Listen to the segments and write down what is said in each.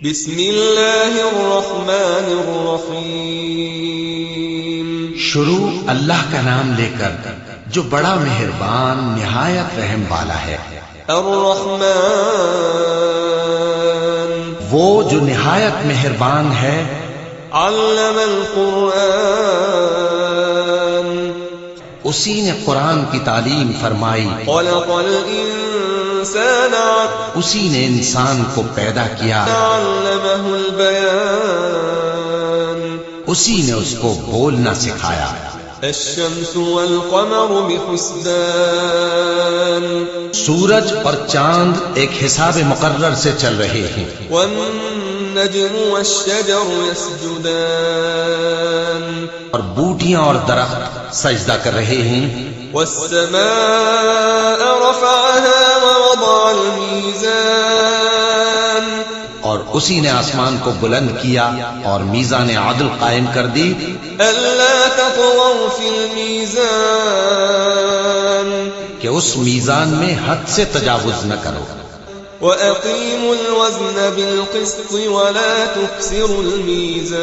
بسم اللہ الرحمن الرحیم۔ شروع اللہ کا نام لے کر جو بڑا مہربان نہایت رحم والا ہے۔ الرحمن وہ جو نہایت مہربان ہے۔ علم القرآن اسی نے قرآن کی تعلیم فرمائی۔ خلق الانسان اسی نے انسان کو پیدا کیا۔ علمہ البیان اسی نے اس کو بولنا سکھایا۔ الشمس والقمر بحسبان سورج اور چاند ایک حساب مقرر سے چل رہے ہیں۔ والنجم والشجر يسجدان اور بوٹیاں اور درخت سجدہ کر رہے ہیں۔ والسماء رفعها ووضع الميزان اور اسی نے آسمان کو بلند کیا اور میزان عدل قائم کر دی۔ ألا تطغوا في الميزان کہ اس میزان میں حد سے تجاوز نہ کرو۔ وأقيموا الوزن بالقسط ولا تخسروا الميزان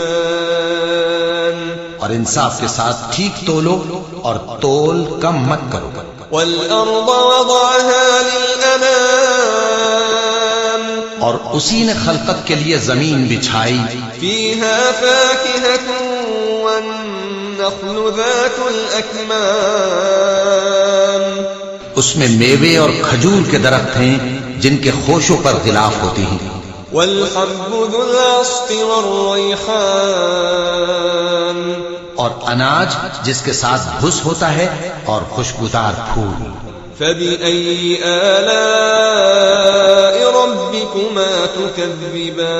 اور انصاف کے ساتھ ٹھیک تولو اور تول کم مت کرو۔ والأرض وضعها للأنام اور اسی نے خلقت کے لیے زمین بچھائی۔ فيها فاكهة والنخل ذات الأكمام اس میں میوے اور کھجور کے درخت ہیں جن کے خوشوں پر غلاف ہوتی ہیں۔ والحب ذو العصف والريحان اور اناج جس کے ساتھ بھس ہوتا ہے اور خوشبودار پھول۔ فبأي آلاء ربكما تكذبان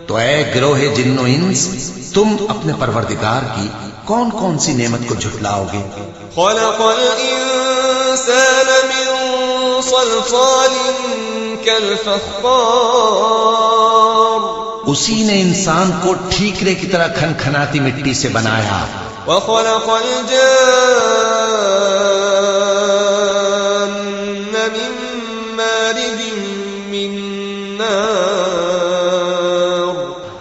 تو اے گروہ جن و انس، تم اپنے پروردگار کی کون کون سی نعمت کو جھٹلاؤ گے؟ خلق الإنسان من صلصال كالفخار اسی نے انسان کو ٹھیکرے کی طرح کھنکھناتی مٹی سے بنایا۔ وخلق الجان من مارج من نار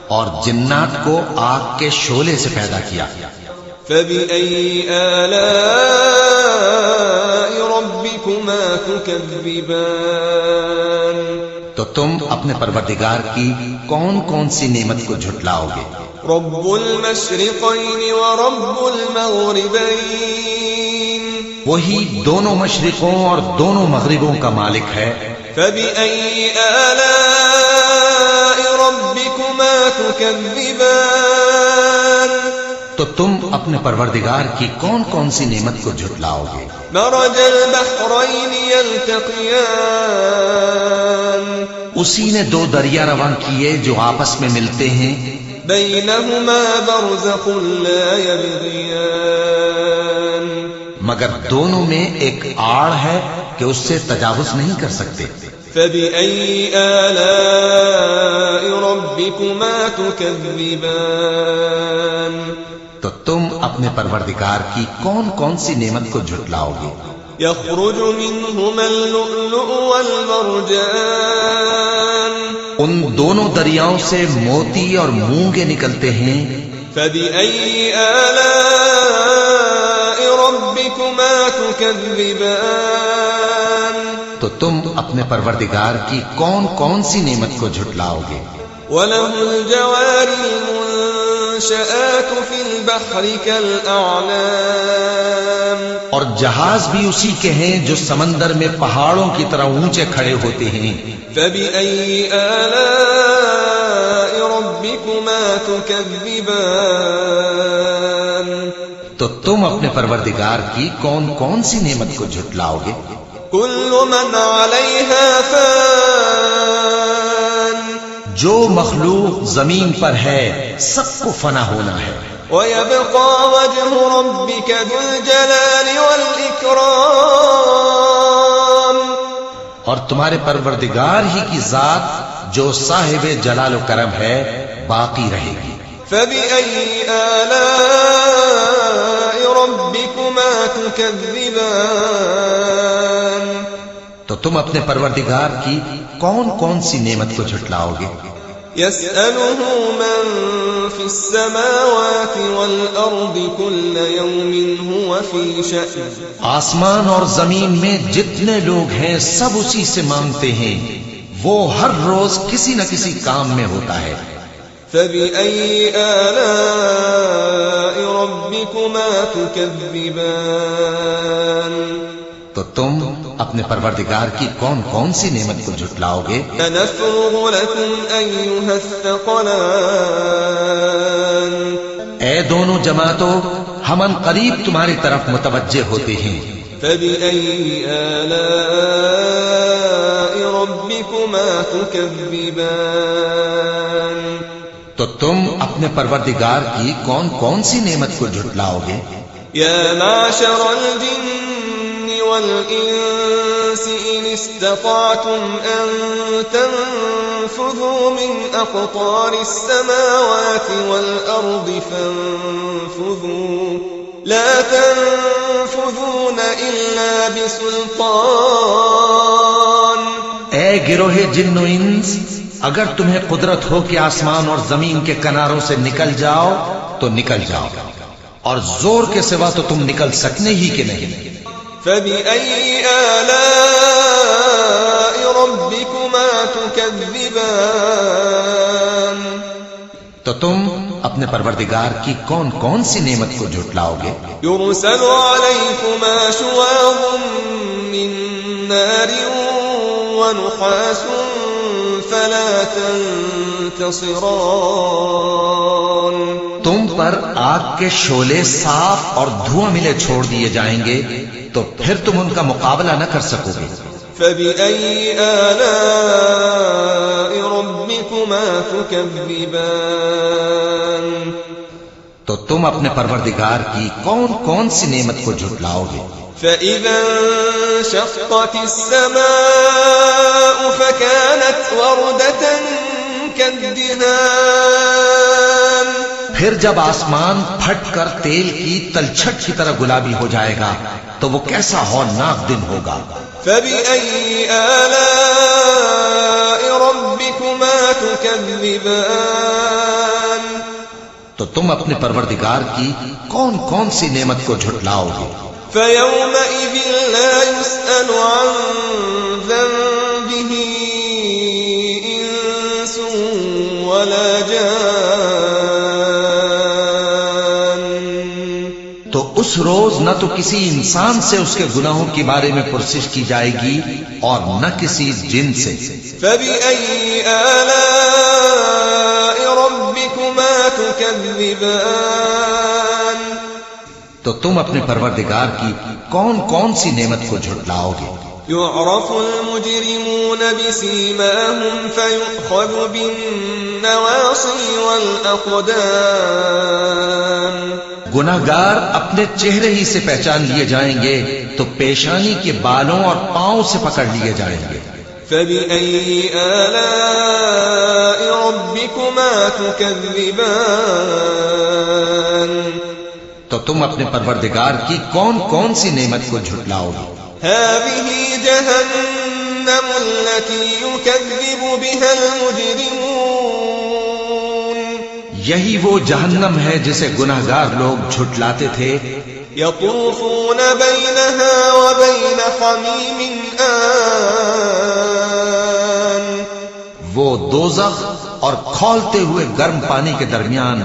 اور جنات کو آگ کے شعلے سے پیدا کیا۔ فبأي آلاء ربكما تكذبان تو تم اپنے پروردگار کی کون کون سی نعمت کو جھٹلاؤ گے؟ رب المشرقين ورب المغربين وہی دونوں مشرقوں اور دونوں مغربوں کا مالک ہے۔ فبأي آلاء ربكما تكذبان تو تم اپنے پروردگار کی کون کون سی نعمت کو جھٹلاؤ گے؟ مرج البحرين يلتقيان اسی نے دو دریا رواں کیے جو آپس میں ملتے ہیں۔ بينهما برزخ لا يبغيان مگر دونوں میں ایک آڑ ہے کہ اس سے تجاوز نہیں کر سکتے۔ فبأي آلاء ربكما تكذبان تو تم اپنے پروردگار کی کون کون سی نعمت کو جھٹلاؤ گے؟ يخرج منهما اللؤلؤ والمرجان ان دونوں دریاؤں سے موتی اور مونگے نکلتے ہیں۔ فبأي آلاء ربكما تكذبان تو تم اپنے پروردگار کی کون کون سی نعمت کو جھٹلاؤ گے؟ وله الجوار المنشآت في البحر كالأعلام اور جہاز بھی اسی کے ہیں جو سمندر میں پہاڑوں کی طرح اونچے کھڑے ہوتے ہیں۔ فبأي آلاء ربكما تكذبان تو تم اپنے پروردگار کی کون کون سی نعمت کو جھٹلاؤ گے؟ كل من عليها فان جو مخلوق زمین پر ہے سب کو فنا ہونا ہے۔ ويبقى وجه ربك ذو الجلال والإكرام اور تمہارے پروردگار ہی کی ذات جو صاحب جلال و کرم ہے باقی رہے گی۔ فبأي آلاء ربكما تكذبان تو تم اپنے پروردگار کی کون کون سی نعمت کو جھٹلاؤ گے؟ يسأله من في السماوات والأرض كل يوم هو في شأن آسمان اور زمین میں جتنے لوگ ہیں سب اسی سے مانگتے ہیں، وہ ہر روز کسی نہ کسی کام میں ہوتا ہے۔ فبأي آلاء ربكما تكذبان تو تم اپنے پروردگار کی کون کون سی نعمت کو جھٹلاؤ گے؟ سنفرغ لكم أيها الثقلان اے دونوں جماعتوں، ہم ان قریب تمہاری طرف متوجہ ہوتے ہیں۔ فبأي آلاء ربكما تكذبان تو تم اپنے پروردگار کی کون کون سی نعمت کو جھٹلاؤ گے؟ يا معشر الجن والإنس إن استطعتم أن تنفذوا من أقطار السماوات والأرض فانفذوا لا تنفذون إلا بسلطان اے گروہ جن و انس، اگر تمہیں قدرت ہو کہ آسمان اور زمین کے کناروں سے نکل جاؤ تو نکل جاؤ، اور زور کے سوا تو تم نکل سکنے ہی کہ نہیں۔ فبأي آلاء ربكما تكذبان تو تم اپنے پروردگار کی کون کون سی نعمت کو جھٹلاؤ گے؟ يرسل عليكما شواظ من نار ونحاس فلا تنتصران تم پر آگ کے شعلے صاف اور دھواں ملے چھوڑ دیے جائیں گے تو پھر تم ان کا مقابلہ نہ کر سکو گے۔ فبأي آلاء ربكما تكذبان تو تم اپنے پروردگار کی کون کون سی نعمت کو جھٹلاؤ گے؟ فإذا انشقت السماء فكانت وردة كالدهان پھر جب آسمان پھٹ کر تیل کی تلچھٹ کی طرح گلابی ہو جائے گا تو وہ کیسا ہولناک دن ہوگا۔ فبأي آلاء ربكما تكذبان تو تم اپنے پروردگار کی کون کون سی نعمت کو جھٹلاؤ گے؟ فيومئذ لا يسأل عن ذنبه إنس ولا جان تو اس روز نہ تو کسی انسان سے اس کے گناہوں کے بارے میں پرسش کی جائے گی اور نہ کسی جن سے۔ فبأي آلاء ربكما تكذبان تو تم اپنے پروردگار کی کون کون سی نعمت کو جھٹلاؤ گے؟ يعرف المجرمون بسيماهم فيؤخذ بالنواصي والأقدام گناہگار اپنے چہرے ہی سے پہچان لیے جائیں گے تو پیشانی کے بالوں اور پاؤں سے پکڑ لیے جائیں گے۔ فبأي آلاء ربكما تكذبان تو تم اپنے پروردگار کی کون کون سی نعمت کو جھٹلاؤ گے؟ هذه جهنم التي يكذب بها المجرمون یہی وہ جہنم ہے جسے گناہگار لوگ جھٹلاتے تھے۔ يطوفون بينها وبين حميم آن وہ دوزخ اور کھولتے ہوئے گرم پانی کے درمیان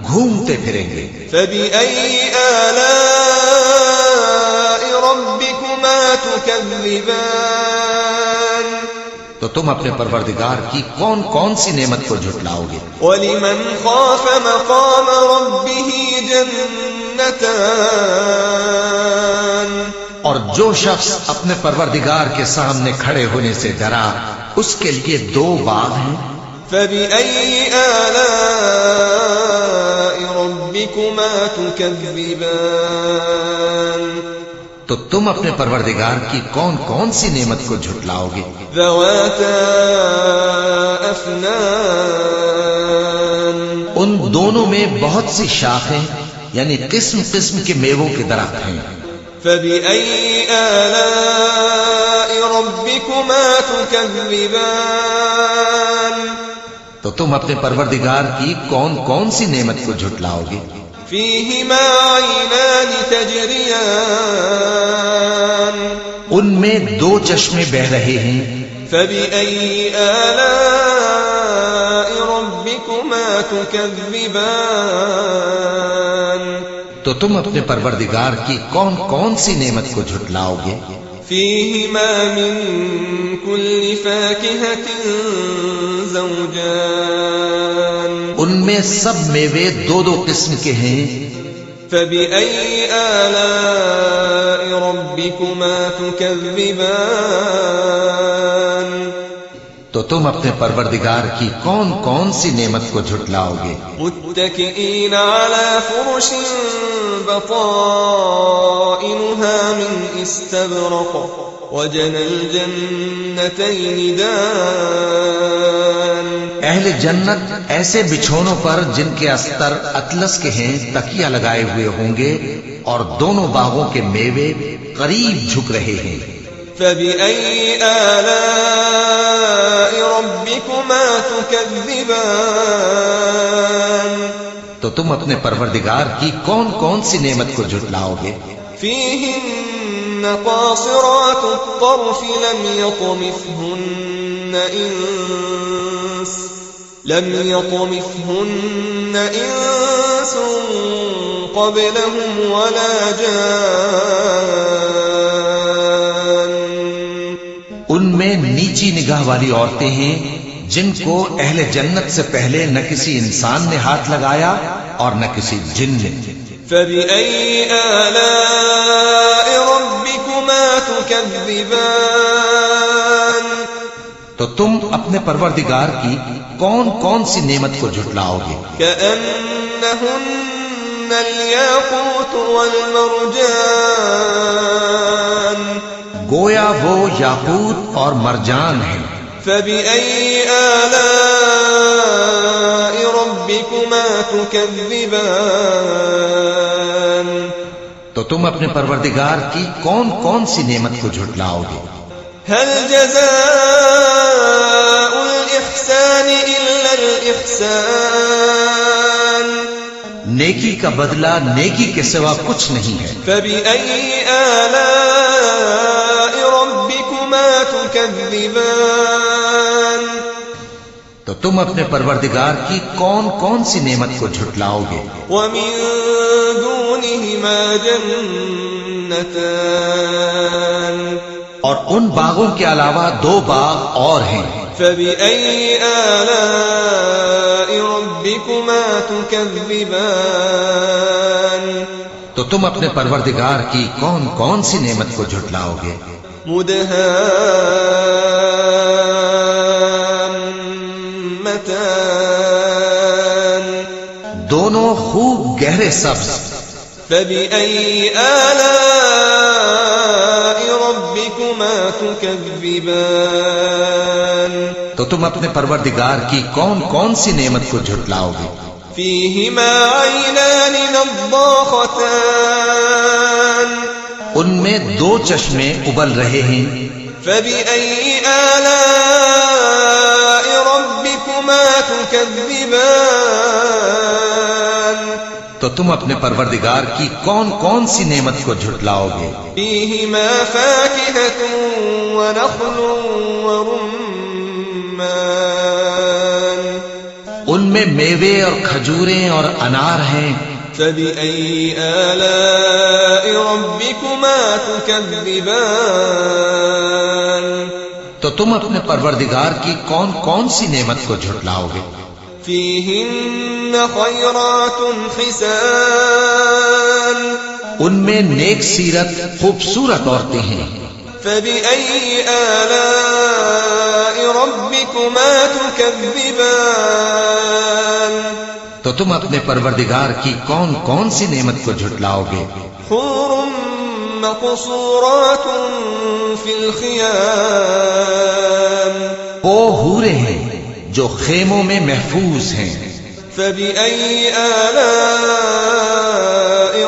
گھومتے پھریں گے۔ فبأي آلاء ربكما تكذبان تو تم اپنے پروردگار کی کون کون سی نعمت کو جھٹلاؤ گے؟ ولمن خاف مقام ربه جنتان اور جو شخص اپنے پروردگار کے سامنے کھڑے ہونے سے ڈرا اس کے لیے دو باغ ہیں۔ فبأي آلاء ربكما تكذبان تو تم اپنے پروردگار کی کون کون سی نعمت کو جھٹلاؤ گے؟ ذواتا افنان ان دونوں میں بہت سی شاخیں یعنی قسم قسم کے میووں کے درخت ہیں۔ فبأي آلاء ربكما تكذبان تو تم اپنے پروردگار کی کون کون سی نعمت کو جھٹلاؤ گے؟ فيهما عينان تجريان ان میں دو چشمے بہ رہے ہیں. فبأي آلاء ربكما تكذبان تو تم اپنے پروردگار کی کون کون سی نعمت کو جھٹلاؤ گے؟ فيهما من كل فاكهة زوجان ان میں سب میوے دو دو قسم کے ہیں. فبأي آلاء ربكما تكذبان تو تم اپنے پروردگار کی کون کون سی نعمت کو جھٹلاؤ گے؟ متكئين على فرش بطائنها من استبرق وجنى الجنتين دان اہل جنت ایسے بچھونوں پر جن کے استر اطلس کے ہیں تکیہ لگائے ہوئے ہوں گے اور دونوں باغوں کے میوے قریب جھک رہے ہیں. فبأي آلاء ربكما تكذبان تو تم اپنے پروردگار کی کون کون سی نعمت کو جھٹلاؤ گے؟ فيهن قاصرات الطرف لم يطمثهن إنس قبلهم ولا جان ان میں نیچی نگاہ والی عورتیں ہیں جن کو اہل جنت سے پہلے نہ کسی انسان نے ہاتھ لگایا اور نہ کسی جن نے. فبأي آلاء ربكما تكذبان تو تم اپنے پروردگار کی کون کون سی نعمت کو جھٹلاؤ گے؟ كأنهن الياقوت والمرجان گویا وہ یاقوت اور مرجان ہیں. فبأي آلاء ربكما تكذبان تو تم اپنے پروردگار کی کون کون سی نعمت کو جھٹلاؤ گے؟ هل جزاء الإحسان إلا الإحسان نیکی کا بدلہ نیکی کے سوا کچھ نہیں ہے. فبأي آلاء ربكما تكذبان تو تم اپنے پروردگار کی کون کون سی نعمت کو جھٹلاؤ گے؟ ومن دونهما جنتان اور ان باغوں کے علاوہ دو باغ اور ہیں. فبأي آلاء ربكما تكذبان تو تم اپنے پروردگار کی کون کون سی نعمت کو جھٹلاؤ گے؟ مدهامتان دونوں خوب گہرے سبز. فبأي آلاء ربكما تكذبان تو تم اپنے پروردگار کی کون کون سی نعمت کو جھٹلاؤ گے؟ فيهما عينان نضاختان ان میں دو چشمے ابل رہے ہیں. فبأي آلاء ربكما تكذبان تو تم اپنے پروردگار کی کون کون سی نعمت کو جھٹلاؤ گے؟ فيهما فاكهة ونخل ورمان ان میں میوے اور کھجوریں اور انار ہیں. فبأي آلاء ربكما تكذبان تو تم اپنے پروردگار کی کون کون سی نعمت کو جھٹلاؤ گے؟ فيهن خيرات حسان ان میں نیک سیرت خوبصورت عورتیں ہیں. فبأي آلاء ربكما تكذبان تو تم اپنے پروردگار کی کون کون سی نعمت کو جھٹلاؤ گے؟ حور مقصورات في الخيام وہ حورے ہیں جو خیموں میں محفوظ ہیں. فبأي آلاء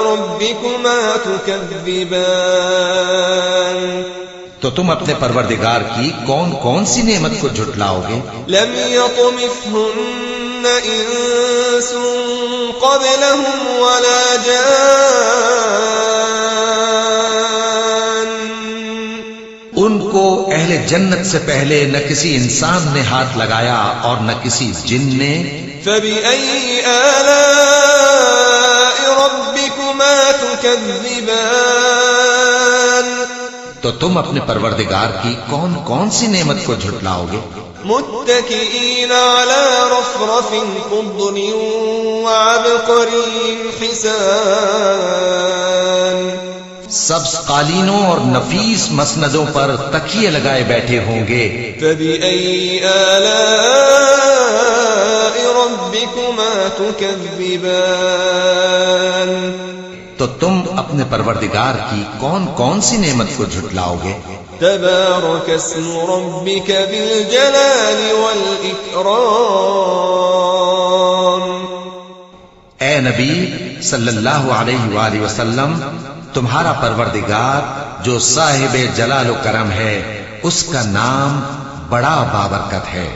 ربكما تكذبان تو تم اپنے پروردگار کی کون کون سی نعمت کو جھٹلاؤ گے؟ لم يطمثهن انس قبلهم ولا جان ان کو اہل جنت سے پہلے نہ کسی انسان نے ہاتھ لگایا اور نہ کسی جن نے. فبأي آلاء ربكما تكذبان تو تم اپنے پروردگار کی کون کون سی نعمت کو جھٹلاؤ گے؟ متكئين على رفرف خضر وعبقري حسان سبز قالینوں اور نفیس مسندوں پر تکیے لگائے بیٹھے ہوں گے. فبأي آلاء ربكما تكذبان تو تم اپنے پروردگار کی کون کون سی نعمت کو جھٹلاؤ گے؟ تبارك اسم ربك ذي الجلال والإكرام. اے نبی صلی اللہ علیہ وآلہ وسلم، تمہارا پروردگار جو صاحب جلال و کرم ہے، اس کا نام بڑا بابرکت ہے.